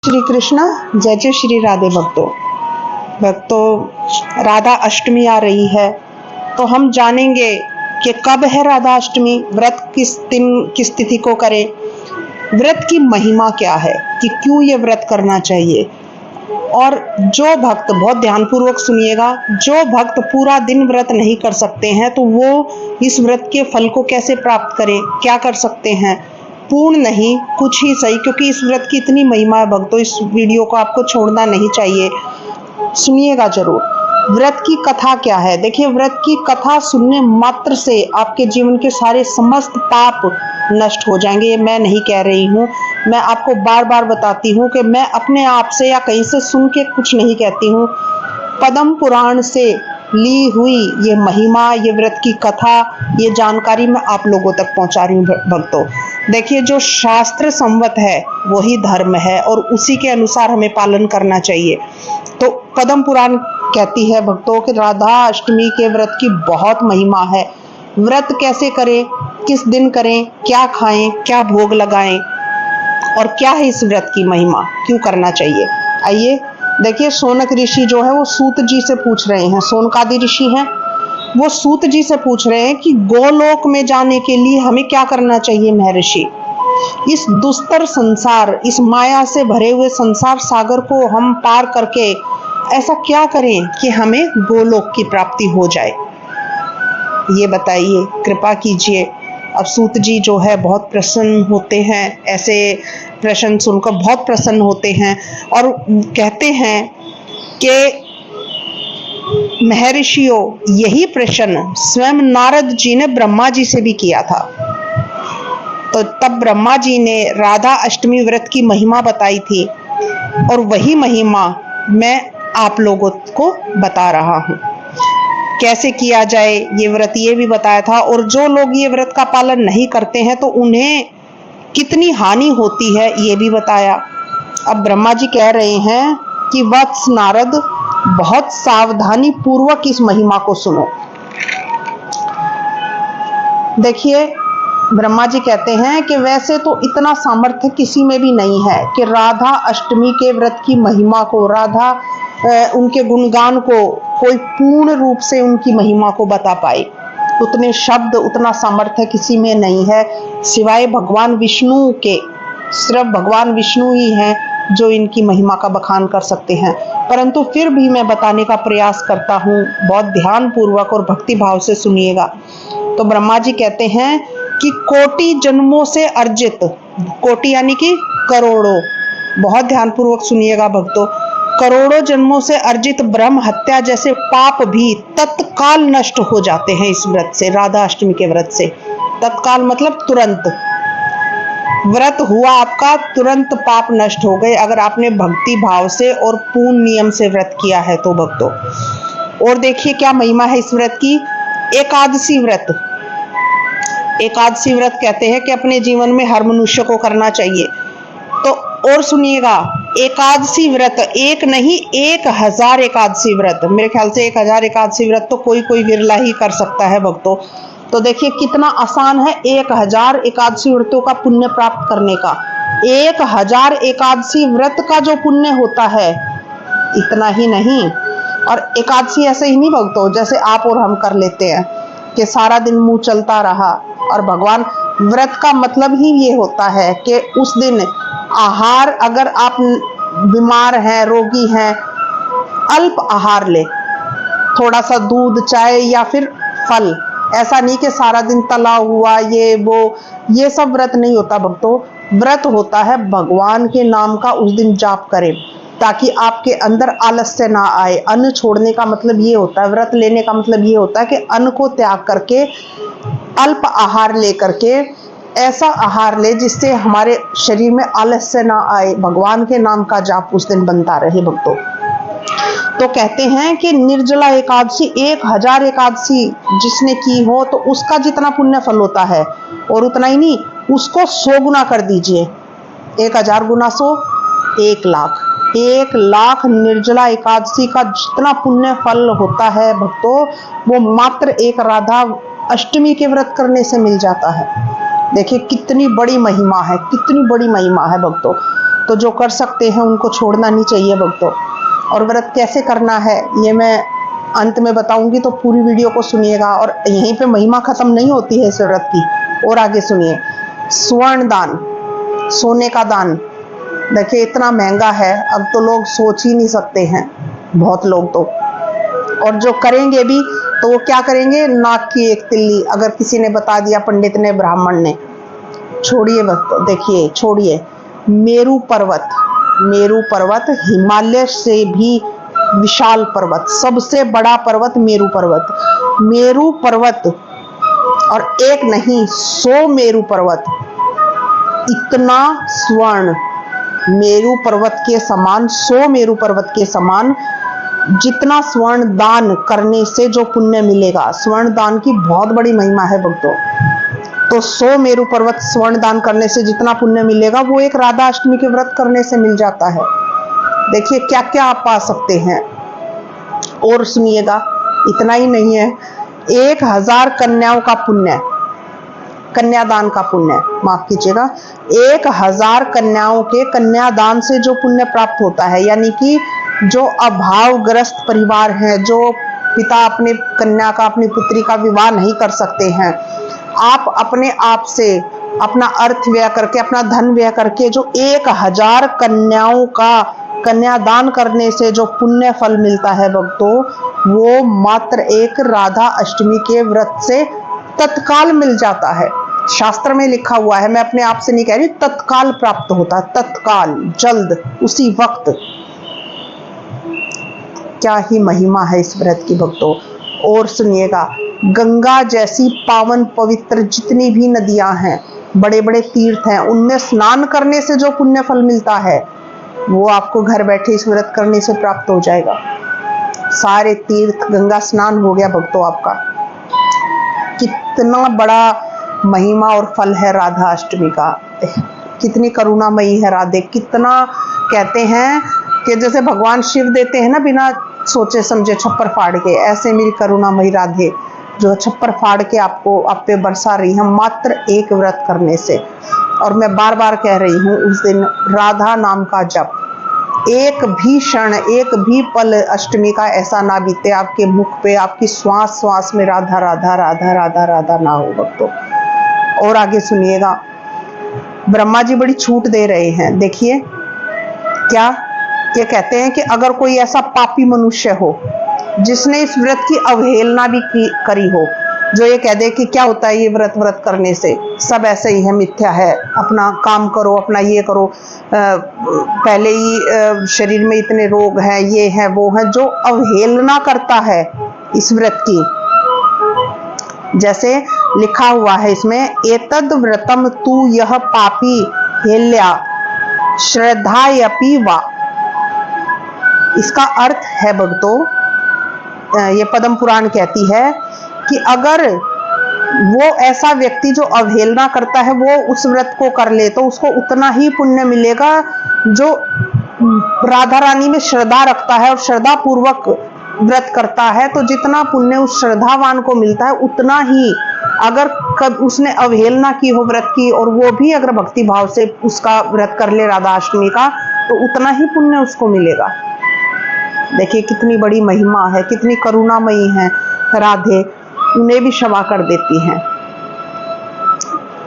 श्री कृष्णा। जय जय श्री राधे भक्तों राधा अष्टमी आ रही है, तो हम जानेंगे कि कब है राधा अष्टमी, व्रत किस दिन किस तिथि को करें, व्रत की महिमा क्या है, कि क्यों ये व्रत करना चाहिए। और जो भक्त, बहुत ध्यानपूर्वक सुनिएगा, जो भक्त पूरा दिन व्रत नहीं कर सकते हैं तो वो इस व्रत के फल को कैसे प्राप्त करें, क्या कर सकते हैं। पूर्ण नहीं, कुछ ही सही, क्योंकि इस व्रत की इतनी महिमा है भक्तों, इस वीडियो को आपको छोड़ना नहीं चाहिए, सुनिएगा जरूर। व्रत की कथा क्या है, देखिए व्रत की कथा सुनने मात्र से आपके जीवन के सारे समस्त पाप नष्ट हो जाएंगे। ये मैं नहीं कह रही हूँ, मैं आपको बार बार बताती हूँ कि मैं अपने आप से या कहीं से सुन के कुछ नहीं कहती हूँ। पद्म पुराण से ली हुई ये महिमा, ये व्रत की कथा, ये जानकारी मैं आप लोगों तक पहुंचा रही हूँ भक्तों। देखिए जो शास्त्र संवत है वही धर्म है और उसी के अनुसार हमें पालन करना चाहिए। तो पद्म पुराण कहती है भक्तों कि राधा अष्टमी के व्रत की बहुत महिमा है। व्रत कैसे करें, किस दिन करें, क्या खाएं, क्या भोग लगाएं और क्या है इस व्रत की महिमा, क्यों करना चाहिए। आइए देखिए, शौनक ऋषि जो है वो सूत जी से पूछ रहे हैं, शौनकादि ऋषि हैं, वो सूत जी से पूछ रहे हैं कि गोलोक में जाने के लिए हमें क्या करना चाहिए महर्षि। इस दुस्तर संसार, इस माया से भरे हुए संसार सागर को हम पार करके ऐसा क्या करें कि हमें गोलोक की प्राप्ति हो जाए, ये बताइए, कृपा कीजिए। अब सूत जी जो है बहुत प्रसन्न होते हैं, ऐसे प्रश्न सुनकर बहुत प्रसन्न होते हैं और कहते हैं कि महर्षियों, यही प्रश्न स्वयं नारद जी ने ब्रह्मा जी से भी किया था। तो तब ब्रह्मा जी ने राधा अष्टमी व्रत की महिमा बताई थी और वही महिमा मैं आप लोगों को बता रहा हूँ। कैसे किया जाए ये व्रत, ये भी बताया था। और जो लोग ये व्रत का पालन नहीं करते हैं तो उन्हें कितनी हानि होती है ये भी बताया। अब ब्रह्मा जी कह रहे हैं कि वत्स नारद, बहुत सावधानी पूर्वक इस महिमा को सुनो। देखिए ब्रह्मा जी कहते हैं कि वैसे तो इतना सामर्थ्य किसी में भी नहीं है कि राधा अष्टमी के व्रत की महिमा को, राधा उनके गुणगान को कोई पूर्ण रूप से उनकी महिमा को बता पाए। उतने शब्द, उतना सामर्थ्य किसी में नहीं है सिवाय भगवान विष्णु के। सिर्फ भगवान विष्णु ही हैं जो इनकी महिमा का बखान कर सकते हैं। परंतु फिर भी मैं बताने का प्रयास करता हूँ, बहुत ध्यान पूर्वक और भक्ति भाव से सुनिएगा। तो ब्रह्मा जी कहते हैं कि कोटि जन्मों से अर्जित, कोटि यानी कि करोड़ों, बहुत ध्यान पूर्वक सुनिएगा भक्तों, करोड़ों जन्मों से अर्जित ब्रह्म हत्या जैसे पाप भी तत्काल नष्ट हो जाते हैं इस व्रत से, राधा अष्टमी के व्रत से। तत्काल मतलब तुरंत, व्रत हुआ आपका, तुरंत पाप नष्ट हो गए अगर आपने भक्ति भाव से और पूर्ण नियम से व्रत किया है तो भक्तों। और देखिए क्या महिमा है इस व्रत की। एकादशी व्रत, एकादशी व्रत कहते हैं कि अपने जीवन में हर मनुष्य को करना चाहिए। तो और सुनिएगा, एकादशी व्रत एक नहीं 1000 एकादशी व्रत, मेरे ख्याल से 1000 एकादशी व्रत तो कोई विरला ही कर सकता है भक्तों। तो देखिए कितना आसान है 1000 एकादशी व्रतों का पुण्य प्राप्त करने का। 1000 एकादशी व्रत का जो पुण्य होता है, इतना ही नहीं। और एकादशी ऐसे ही नहीं भक्तों जैसे आप और हम कर लेते हैं कि सारा दिन मुंह चलता रहा। और भगवान, व्रत का मतलब ही ये होता है कि उस दिन आहार, अगर आप बीमार हैं, रोगी हैं, अल्प आहार ले, थोड़ा सा दूध, चाय या फिर फल। ऐसा नहीं कि सारा दिन तला हुआ ये वो, ये सब व्रत नहीं होता भक्तों। व्रत होता है भगवान के नाम का उस दिन जाप करें ताकि आपके अंदर आलस्य ना आए। अन्न छोड़ने का मतलब ये होता है, व्रत लेने का मतलब ये होता है कि अन्न को त्याग करके अल्प आहार लेकर के ऐसा आहार ले जिससे हमारे शरीर में आलस्य ना आए, भगवान के नाम का जाप उस दिन बनता रहे भक्तों। तो कहते हैं कि निर्जला एकादशी, 1000 एकादशी जिसने की हो तो उसका जितना पुण्य फल होता है, और उतना ही नहीं, उसको 100 गुना कर दीजिए। 1000 गुना 100, 1 लाख। 1 लाख निर्जला एकादशी का जितना पुण्य फल होता है भक्तों, वो मात्र एक राधा अष्टमी के व्रत करने से मिल जाता है। देखिए कितनी बड़ी महिमा है, कितनी बड़ी महिमा है भक्तों। तो जो कर सकते हैं उनको छोड़ना नहीं चाहिए भक्तों। और व्रत कैसे करना है ये मैं अंत में बताऊंगी, तो पूरी वीडियो को सुनिएगा। और यहीं पे महिमा खत्म नहीं होती है इस व्रत की, और आगे सुनिए। स्वर्ण दान, सोने का दान, देखिए इतना महंगा है, अब तो लोग सोच ही नहीं सकते हैं बहुत लोग तो। और जो करेंगे भी तो वो क्या करेंगे, नाक की एक तिल्ली अगर किसी ने बता दिया, पंडित ने, ब्राह्मण ने, छोड़िए भक्तों, देखिए छोड़िए। मेरू पर्वत, मेरू पर्वत हिमालय से भी विशाल पर्वत, सबसे बड़ा पर्वत मेरू पर्वत। मेरू पर्वत, और एक नहीं 100 मेरू पर्वत, इतना स्वर्ण, मेरू पर्वत के समान, 100 मेरू पर्वत के समान जितना स्वर्ण दान करने से जो पुण्य मिलेगा। स्वर्ण दान की बहुत बड़ी महिमा है भक्तों। तो 100 मेरू पर्वत स्वर्ण दान करने से जितना पुण्य मिलेगा वो एक राधा अष्टमी के व्रत करने से मिल जाता है। देखिए क्या क्या आप पा सकते हैं। और सुनिएगा, इतना ही नहीं है, 1000 कन्याओं का पुण्य, कन्यादान का पुण्य, माफ कीजिएगा, 1000 कन्याओं के कन्यादान से जो पुण्य प्राप्त होता है, यानी कि जो अभावग्रस्त परिवार हैं, जो पिता अपने कन्या का, अपनी पुत्री का विवाह नहीं कर सकते हैं, आप अपने आप से अपना अर्थ व्यय करके, अपना धन व्यय करके जो 1000 कन्याओं का कन्यादान करने से जो पुण्य फल मिलता है भक्तों, वो मात्र एक राधा अष्टमी के व्रत से तत्काल मिल जाता है। शास्त्र में लिखा हुआ है, मैं अपने आप से नहीं कह रही, तत्काल प्राप्त होता है, तत्काल, जल्द, उसी वक्त। क्या ही महिमा है इस व्रत की भक्तों। और सुनिएगा, गंगा जैसी पावन पवित्र जितनी भी नदियां हैं, बड़े बड़े तीर्थ हैं, उनमें स्नान करने से जो पुण्य फल मिलता है वो आपको घर बैठे इस व्रत करने से प्राप्त हो जाएगा। सारे तीर्थ गंगा स्नान हो गया भक्तों आपका। कितना बड़ा महिमा और फल है राधा अष्टमी का, कितनी करुणामयी है राधे। कितना कहते हैं कि जैसे भगवान शिव देते हैं ना बिना सोचे समझे छप्पर फाड़ के, ऐसे मेरी करुणामयी राधे जो छप्पर फाड़ के आपको आप पे बरसा रही है मात्र एक व्रत करने से। और मैं बार बार कह रही हूँ, उस दिन राधा नाम का जप, एक भी क्षण, एक भी पल अष्टमी का ऐसा ना बीते आपके मुख पे, आपकी श्वास श्वास में राधा राधा राधा राधा राधा ना हो भक्तों। और आगे सुनिएगा, ब्रह्मा जी बड़ी छूट दे रहे हैं। देखिए क्या ये कहते हैं कि अगर कोई ऐसा पापी मनुष्य हो जिसने इस व्रत की अवहेलना भी करी हो, जो ये कह दे कि क्या होता है ये व्रत करने से, सब ऐसे ही है, मिथ्या है, अपना काम करो, अपना ये करो, पहले ही शरीर में इतने रोग हैं, ये है वो है, जो अवहेलना करता है इस व्रत की, जैसे लिखा हुआ है इसमें, एतद व्रतम तू यह पापी हेल्या श्रद्धायपि वा। इसका अर्थ है भक्तों, ये पद्म पुराण कहती है कि अगर वो ऐसा व्यक्ति जो अवहेलना करता है वो उस व्रत को कर ले तो उसको उतना ही पुण्य मिलेगा जो राधा रानी में श्रद्धा रखता है और श्रद्धा पूर्वक व्रत करता है। तो जितना पुण्य उस श्रद्धावान को मिलता है उतना ही अगर कब उसने अवहेलना की हो व्रत की, और वो भी अगर भक्ति भाव से उसका व्रत कर ले राधा अष्टमी का, तो उतना ही पुण्य उसको मिलेगा। देखिए कितनी बड़ी महिमा है, कितनी करुणामयी है राधे, उन्हें भी क्षमा कर देती हैं।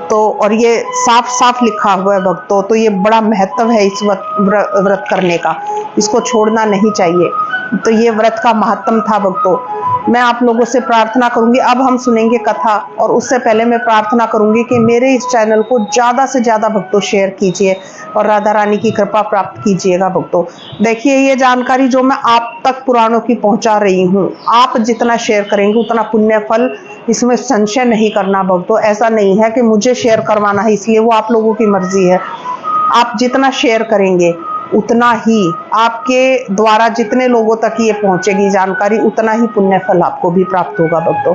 तो और ये साफ साफ लिखा हुआ है भक्तों, तो ये बड़ा महत्व है इस व्रत करने का, इसको छोड़ना नहीं चाहिए। तो ये व्रत का महत्व था भक्तों। मैं आप लोगों से प्रार्थना करूंगी, अब हम सुनेंगे कथा, और उससे पहले मैं प्रार्थना करूंगी कि मेरे इस चैनल को ज्यादा से ज्यादा भक्तों शेयर कीजिए और राधा रानी की कृपा प्राप्त कीजिएगा भक्तों। देखिए ये जानकारी जो मैं आप तक पुराणों की पहुंचा रही हूँ, आप जितना शेयर करेंगे उतना पुण्य फल, इसमें संशय नहीं करना भक्तों। ऐसा नहीं है कि मुझे शेयर करवाना है इसलिए, वो आप लोगों की मर्जी है। आप जितना शेयर करेंगे उतना ही आपके द्वारा जितने लोगों तक ये पहुंचेगी जानकारी, उतना ही पुण्य फल आपको भी प्राप्त होगा भक्तों।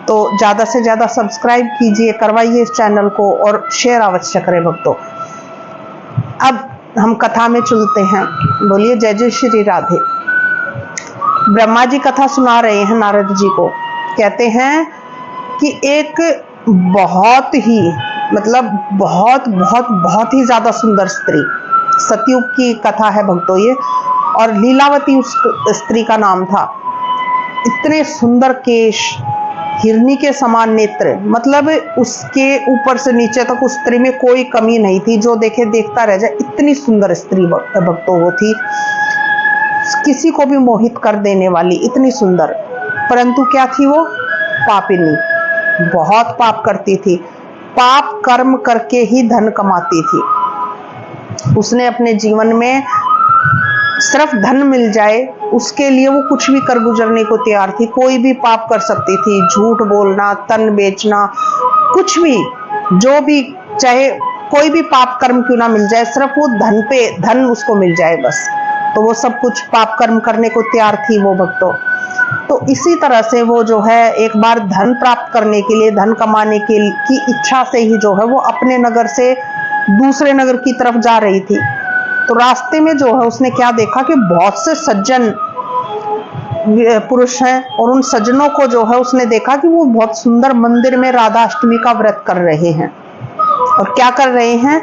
तो ज्यादा से ज्यादा सब्सक्राइब कीजिए, करवाइए इस चैनल को, और शेयर अवश्य करें भक्तों। अब हम कथा में चलते हैं। बोलिए जय जय श्री राधे। ब्रह्मा जी कथा सुना रहे हैं नारद जी को। कहते हैं कि एक बहुत ही मतलब बहुत बहुत बहुत ही ज्यादा सुंदर स्त्री, सतयुग की कथा है भक्तों ये, और लीलावती उस स्त्री का नाम था। इतने सुंदर केश, हिरनी के समान नेत्र, मतलब उसके ऊपर से नीचे तक उस स्त्री में कोई कमी नहीं थी, जो देखे देखता रह जाए, इतनी सुंदर स्त्री भक्तों वो थी, किसी को भी मोहित कर देने वाली, इतनी सुंदर। परंतु क्या थी वो? पापिनी, बहुत पाप करती थी, पाप कर्म करके ही धन कमाती थी। उसने अपने जीवन में सिर्फ धन मिल जाए उसके लिए वो कुछ भी कर गुजरने को तैयार थी, कोई भी पाप कर सकती थी, झूठ बोलना, तन बेचना, कुछ भी, जो भी, चाहे कोई भी पाप कर्म क्यों ना मिल जाए, सिर्फ वो धन उसको मिल जाए बस, तो वो सब कुछ पाप कर्म करने को तैयार थी वो भक्तों। तो इसी तरह से वो जो है एक बार धन प्राप्त करने के लिए, धन कमाने की इच्छा से ही जो है वो अपने नगर से दूसरे नगर की तरफ जा रही थी। तो रास्ते में जो है उसने क्या देखा कि बहुत से सज्जन पुरुष हैं, और उन सज्जनों को जो है उसने देखा कि वो बहुत सुंदर मंदिर में राधा अष्टमी का व्रत कर रहे हैं। और क्या कर रहे हैं?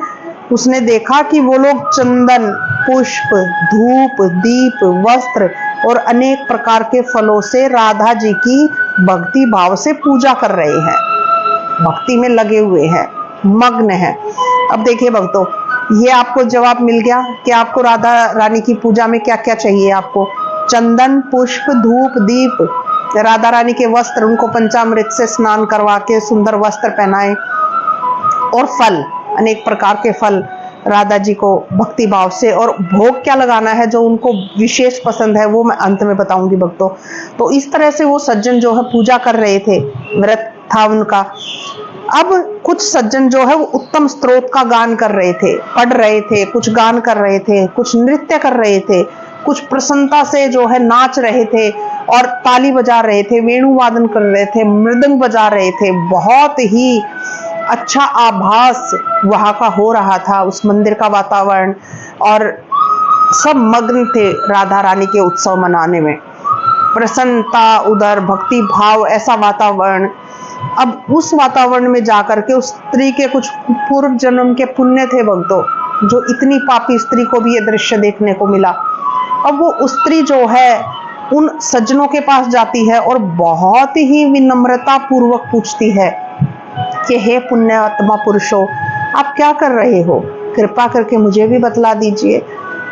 उसने देखा कि वो लोग चंदन, पुष्प, धूप, दीप, वस्त्र और अनेक प्रकार के फलों से राधा जी की भक्ति भाव से पूजा कर रहे हैं, भक्ति में लगे हुए हैं, मग्न हैं। अब देखिए भक्तों, ये आपको जवाब मिल गया कि आपको राधा रानी की पूजा में क्या क्या चाहिए। आपको चंदन, पुष्प, धूप, दीप, राधा रानी के वस्त्र, उनको पंचामृत से स्नान करवा के सुंदर वस्त्र पहनाए, और फल, अनेक प्रकार के फल राधा जी को भक्ति भाव से, और भोग क्या लगाना है जो उनको विशेष पसंद है वो मैं अंत में बताऊंगी भक्तों। तो इस तरह से वो सज्जन जो है पूजा कर रहे थे, व्रत था उनका। अब कुछ सज्जन जो है वो उत्तम स्तोत्र का गान कर रहे थे, पढ़ रहे थे, कुछ गान कर रहे थे, कुछ नृत्य कर रहे थे, कुछ प्रसन्नता से जो है नाच रहे थे और ताली बजा रहे थे, वेणु वादन कर रहे थे, मृदंग बजा रहे थे। बहुत ही अच्छा आभास वहां का हो रहा था, उस मंदिर का वातावरण, और सब मग्न थे राधा रानी के उत्सव मनाने में। प्रसन्नता उधर, भक्ति भाव, ऐसा वातावरण। अब उस वातावरण में जाकर के उस स्त्री के कुछ पूर्व जन्म के पुण्य थे भक्तों, जो इतनी पापी स्त्री को भी ये दृश्य देखने को मिला। अब वो स्त्री जो है उन सज्जनों के पास जाती है और बहुत ही विनम्रता पूर्वक पूछती है कि हे पुण्यात्मा पुरुषों, आप क्या कर रहे हो? कृपा करके मुझे भी बतला दीजिए।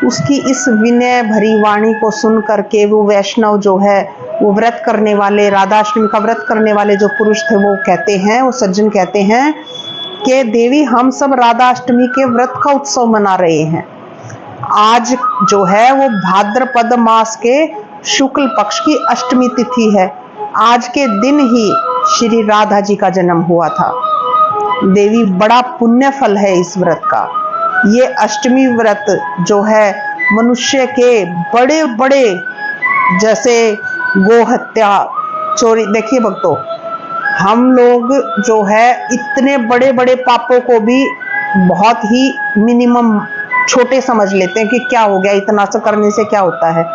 उसकी इस विनय भरी वाणी को सुन करके वो वैष्णव जो है, वो व्रत करने वाले, राधाष्टमी का व्रत करने वाले जो पुरुष थे, वो कहते हैं, वो सज्जन कहते हैं कि देवी, हम सब राधाष्टमी के व्रत का उत्सव मना रहे हैं। आज जो है वो भाद्रपद मास के शुक्ल पक्ष की अष्टमी तिथि है। आज के दिन ही श्री राधा जी का जन्म हुआ था। देवी, बड़ा पुण्य फल है इस व्रत का। ये अष्टमी व्रत जो है मनुष्य के बड़े बड़े, जैसे गो हत्या, चोरी, देखिए भक्तों, हम लोग जो है इतने बड़े बड़े पापों को भी बहुत ही मिनिमम, छोटे समझ लेते हैं कि क्या हो गया, इतना सा करने से क्या होता है।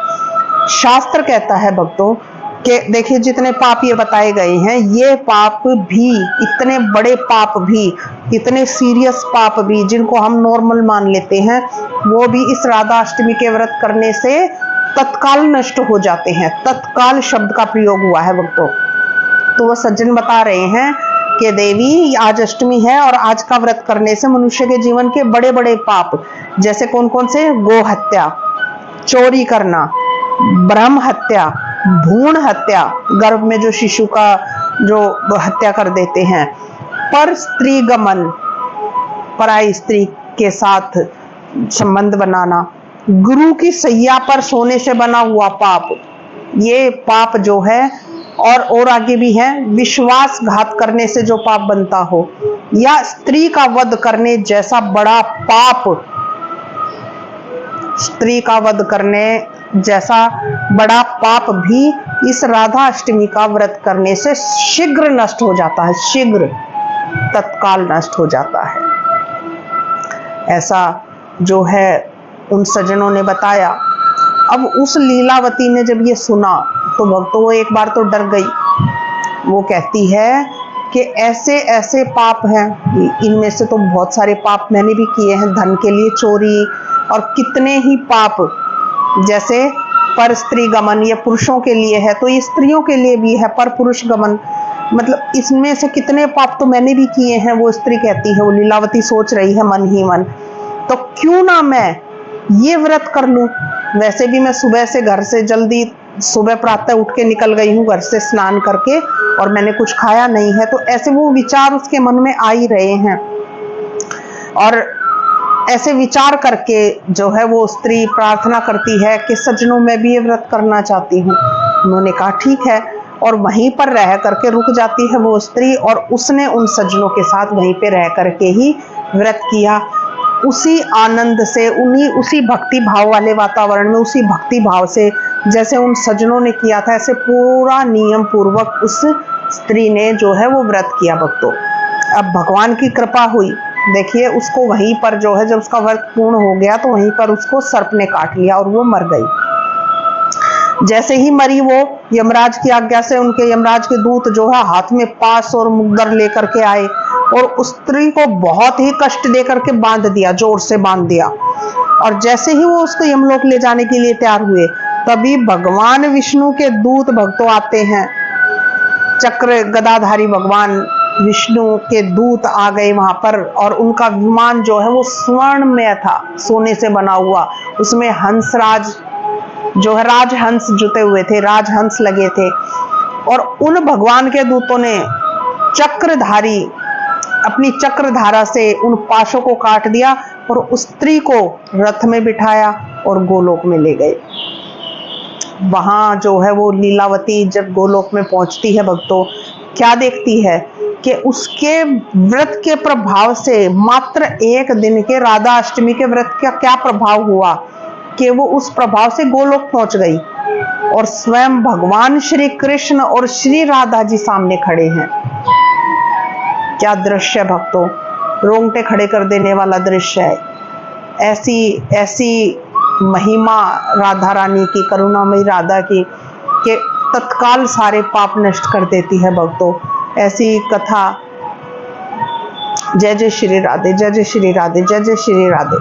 शास्त्र कहता है भक्तों कि देखिए, जितने पाप ये बताए गए हैं, ये पाप भी, इतने बड़े पाप भी, इतने सीरियस पाप भी, जिनको हम नॉर्मल मान लेते हैं, वो भी इस राधाष्टमी के व्रत करने से तत्काल नष्ट हो जाते हैं। तत्काल शब्द का प्रयोग हुआ है भक्तों। तो वो सज्जन बता रहे हैं कि देवी, आज अष्टमी है और आज का व्रत करने से मनुष्य के जीवन के बड़े बड़े पाप, जैसे कौन कौन से? गो हत्या, चोरी करना, ब्रह्म हत्या, भ्रूण हत्या, गर्भ में जो शिशु का जो हत्या कर देते हैं, पर स्त्री गमन, पराई स्त्री के साथ संबंध बनाना, गुरु की सैया पर सोने से बना हुआ पाप, ये पाप जो है, और आगे भी है, विश्वासघात करने से जो पाप बनता हो, या स्त्री का वध करने जैसा बड़ा पाप, स्त्री का वध करने जैसा बड़ा पाप भी इस राधा अष्टमी का व्रत करने से शीघ्र नष्ट हो जाता है, शीघ्र, तत्काल नष्ट हो जाता है। ऐसा जो है उन सज्जनों ने बताया। अब उस लीलावती ने जब ये सुना तो भक्तों वो एक बार तो डर गई। वो कहती है कि ऐसे ऐसे पाप हैं, इनमें से तो बहुत सारे पाप मैंने भी किए हैं, धन के लिए चोरी, और कितने ही पाप, जैसे पर स्त्री गमन, ये पुरुषों के लिए है तो ये स्त्रियों के लिए भी है पर पुरुष गमन, मतलब इसमें से कितने पाप तो मैंने भी किए हैं, वो स्त्री कहती है, वो लीलावती सोच रही है मन ही मन, तो क्यों ना मैं ये व्रत कर लूं। वैसे भी मैं सुबह से घर से जल्दी सुबह प्रातः उठ के निकल गई हूँ घर से स्नान करके, और मैंने कुछ खाया नहीं है, तो ऐसे वो विचार उसके मन में आ ही रहे हैं। और ऐसे विचार करके जो है वो स्त्री प्रार्थना करती है कि सज्जनों मैं भी ये व्रत करना चाहती हूँ। उन्होंने कहा ठीक है, और वहीं पर रह करके रुक जाती है वो स्त्री, और उसने उन सज्जनों के साथ वहीं पे रह करके ही व्रत किया। उसी आनंद से, उसी भक्ति भाव वाले वातावरण में, उसी भक्ति भाव से जैसे उन सज्जनों ने किया था, ऐसे पूरा नियम पूर्वक उस स्त्री ने जो है वो व्रत किया भक्तों। अब भगवान की कृपा हुई, देखिए उसको वहीं पर जो है, जब उसका व्रत पूर्ण हो गया तो वहीं पर उसको सर्प ने काट लिया और वो मर गई। जैसे ही मरी वो यमराज की आज्ञा से उनके यमराज के दूत जो है हाथ में पास और मुद्गर लेकर के आए और उस स्त्री को बहुत ही कष्ट दे करके बांध दिया, जोर से बांध दिया। और जैसे ही वो उसको यमलोक ले जाने के लिए तैयार हुए, तभी भगवान विष्णु के दूत भक्तों आते हैं। चक्र गदाधारी भगवान विष्णु के दूत आ गए वहां पर, और उनका विमान जो है वो स्वर्णमय था, सोने से बना हुआ। उसमें हंसराज जो है, राजहंस जुटे हुए थे, राजहंस लगे थे। और उन भगवान के दूतों ने चक्रधारी अपनी चक्रधारा से उन पाशों को काट दिया और उस स्त्री को रथ में बिठाया और गोलोक में ले गए। वहां जो है वो लीलावती जब गोलोक में पहुंचती है भक्तों, क्या देखती है कि उसके व्रत के प्रभाव से, मात्र एक दिन के राधा अष्टमी के व्रत का क्या प्रभाव हुआ कि वो उस प्रभाव से गोलोक पहुंच गई, और स्वयं भगवान श्री कृष्ण और श्री राधा जी सामने खड़े हैं। क्या दृश्य भक्तों, रोंगटे खड़े कर देने वाला दृश्य है। ऐसी महिमा राधा रानी की, करुणामयी राधा की, कि तत्काल सारे पाप नष्ट कर देती है भक्तों। ऐसी कथा, जय जय श्री राधे, जय जय श्री राधे, जय जय श्री राधे।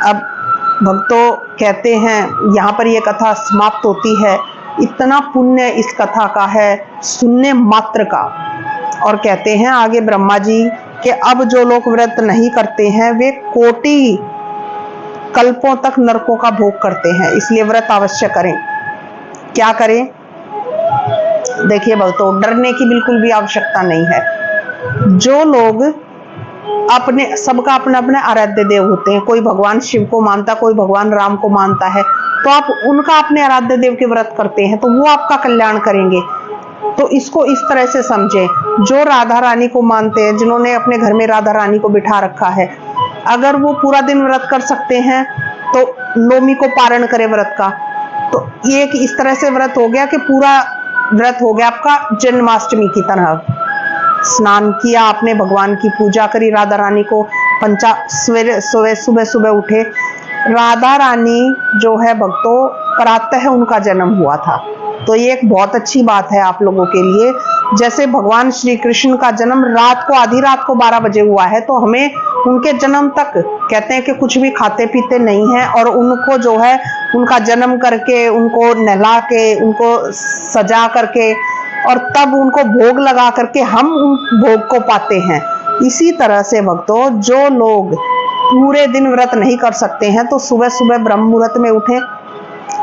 अब भक्तों कहते हैं, यहाँ पर ये कथा समाप्त होती है। इतना पुण्य इस कथा का है सुनने मात्र का। और कहते हैं आगे ब्रह्मा जी कि अब जो लोग व्रत नहीं करते हैं वे कोटि कल्पों तक नरकों का भोग करते हैं, इसलिए व्रत अवश्य करें। क्या करें? देखिए भक्तों, डरने की बिल्कुल भी आवश्यकता नहीं है। जो लोग अपने, सबका अपने अपने आराध्य देव होते हैं, कोई भगवान शिव को मानता, कोई भगवान राम को मानता है, तो आप उनका अपने आराध्य देव के व्रत करते हैं तो वो आपका कल्याण करेंगे। तो इसको इस तरह से समझें, जो राधा रानी को मानते हैं, जिन्होंने अपने घर में राधा रानी को बिठा रखा है, अगर वो पूरा दिन व्रत कर सकते हैं तो नौमी को पारण करें व्रत का, तो एक इस तरह से व्रत हो गया कि पूरा व्रत हो गया आपका जन्माष्टमी की तरह। स्नान किया आपने, भगवान की पूजा करी, राधा रानी को सुबह सुबह उठे। राधा रानी जो है भक्तों, प्रातः उनका जन्म हुआ था, तो ये एक बहुत अच्छी बात है आप लोगों के लिए। जैसे भगवान श्री कृष्ण का जन्म रात को, आधी रात को 12 बजे हुआ है, तो हमें उनके जन्म तक कहते हैं कि कुछ भी खाते पीते नहीं है, और उनको जो है उनका जन्म करके, उनको नहला के, उनको सजा करके, और तब उनको भोग लगा करके हम उन भोग को पाते हैं। इसी तरह से भक्तों, जो लोग पूरे दिन व्रत नहीं कर सकते हैं तो सुबह सुबह ब्रह्म मुहूर्त में उठें।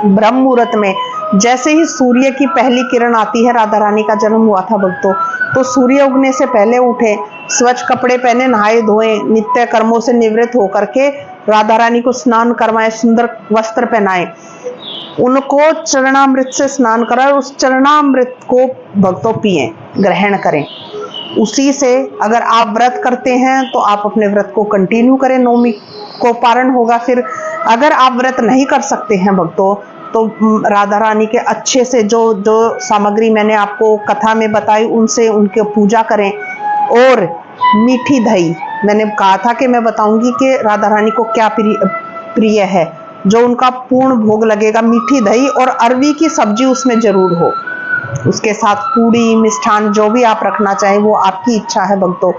ब्रह्म मुहूर्त में जैसे ही सूर्य की पहली किरण आती है, राधा रानी का जन्म हुआ था भक्तों, तो सूर्य उगने से पहले उठे, स्वच्छ कपड़े पहने, नहाए धोए, नित्य कर्मों से निवृत्त होकर के राधा रानी को स्नान करवाएं, सुंदर वस्त्र पहनाएं, उनको चरणामृत से स्नान कराएं, उस चरणामृत को भक्तों पिएं, ग्रहण करें। उसी से अगर आप व्रत करते हैं तो आप अपने व्रत को कंटिन्यू करें, नौमी को पारण होगा। फिर अगर आप व्रत नहीं कर सकते हैं भक्तों, तो राधा रानी के अच्छे से जो सामग्री मैंने आपको कथा में बताई, उनसे उनके पूजा करें। और मीठी दही, मैंने कहा था कि मैं बताऊंगी कि राधा रानी को क्या प्रिय है, जो उनका पूर्ण भोग लगेगा, मीठी दही और अरवी की सब्जी उसमें जरूर हो। उसके साथ पूड़ी, मिष्ठान जो भी आप रखना चाहें वो आपकी इच्छा है भक्तों।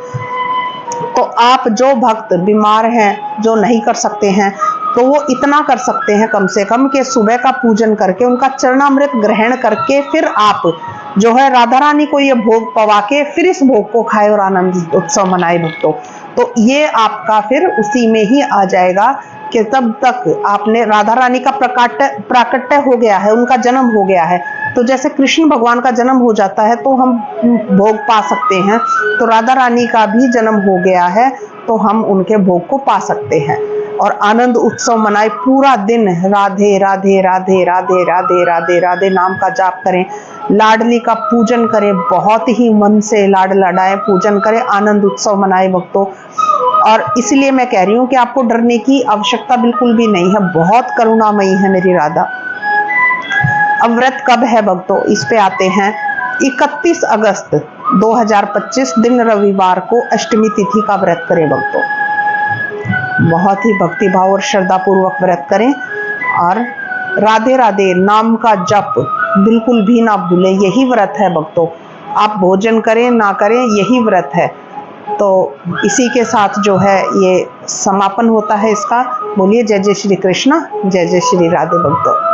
तो आप जो भक्त बीमार हैं, जो नहीं कर सकते हैं, तो वो इतना कर सकते हैं कम से कम कि सुबह का पूजन करके उनका चरणामृत ग्रहण करके फिर आप जो है राधा रानी को ये भोग पवा के फिर इस भोग को खाए और आनंद उत्सव मनाए भक्तों। तो ये आपका फिर उसी में ही आ जाएगा कि तब तक आपने राधा रानी का प्राकट्य हो गया है, उनका जन्म हो गया है। तो जैसे कृष्ण भगवान का जन्म हो जाता है तो हम भोग पा सकते हैं, तो राधा रानी का भी जन्म हो गया है तो हम उनके भोग को पा सकते हैं और आनंद उत्सव मनाए। पूरा दिन राधे राधे राधे राधे राधे राधे राधे नाम का जाप करें, लाडली का पूजन करें, बहुत ही मन से लाड लडाएं, पूजन करें, आनंद उत्सव मनाए भक्तों। और इसलिए मैं कह रही हूँ कि आपको डरने की आवश्यकता बिल्कुल भी नहीं है, बहुत करुणामयी है मेरी राधा। अब व्रत कब है भक्तों, इस पे आते हैं। 31 अगस्त 2025 दिन रविवार को अष्टमी तिथि का व्रत करें भक्तों। बहुत ही भक्ति भाव और श्रद्धा पूर्वक व्रत करें और राधे राधे नाम का जप बिल्कुल भी ना भूलें। यही व्रत है भक्तों, आप भोजन करें ना करें यही व्रत है। तो इसी के साथ जो है ये समापन होता है इसका। बोलिए जय जय श्री कृष्णा, जय जय श्री राधे भक्तों।